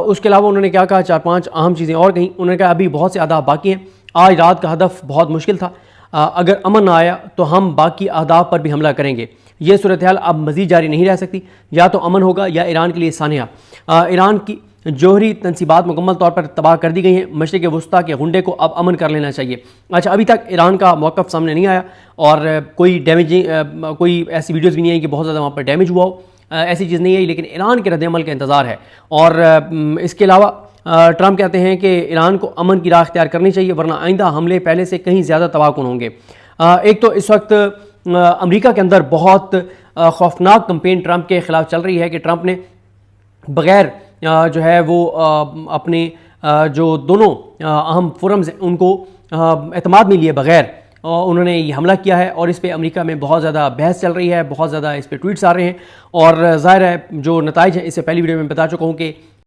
उसके अलावा उन्होंने क्या कहा, 4-5 अहम चीज़ें और कहीं। उन्होंने कहा अभी बहुत से अहदाफ बाकी हैं, आज रात का हदफ बहुत मुश्किल था, अगर अमन ना आया तो हम बाकी अहदाफ पर भी हमला करेंगे। ये सूरत हाल अब मज़ीद जारी नहीं रह सकती, या तो अमन होगा या ईरान के लिए सानिया। ईरान की जोहरी तनसीबात मुकम्मल तौर पर तबाह कर दी गई हैं। मशरिक़ वस्ता के गुंडे को अब अमन कर लेना चाहिए। अच्छा, अभी तक ईरान का मौक़िफ़ सामने नहीं आया और कोई कोई ऐसी वीडियोज़ भी नहीं आई कि बहुत ज़्यादा वहाँ पर डैमेज हुआ हो, ऐसी चीज़ नहीं आई, लेकिन ईरान के रद्द-ए-अमल का इंतज़ार है। और इसके अलावा ट्रंप कहते हैं कि ईरान को अमन की राह अख्तियार करनी चाहिए, वरना आइंदा हमले पहले से कहीं ज़्यादा तबाहकुन होंगे। एक तो इस वक्त अमेरिका के अंदर बहुत खौफनाक कंपेन ट्रंप के ख़िलाफ़ चल रही है कि ट्रंप ने बग़ैर जो है वो अपने जो दोनों अहम फोरम्स हैं उनको एतमाद में लिए बग़ैर उन्होंने ये हमला किया है। और इस पर अमेरिका में बहुत ज़्यादा बहस चल रही है, बहुत ज़्यादा इस पर ट्वीट्स आ रहे हैं। और ज़ाहिर है जो नताइज हैं, इससे पहली वीडियो में बता चुका हूँ कि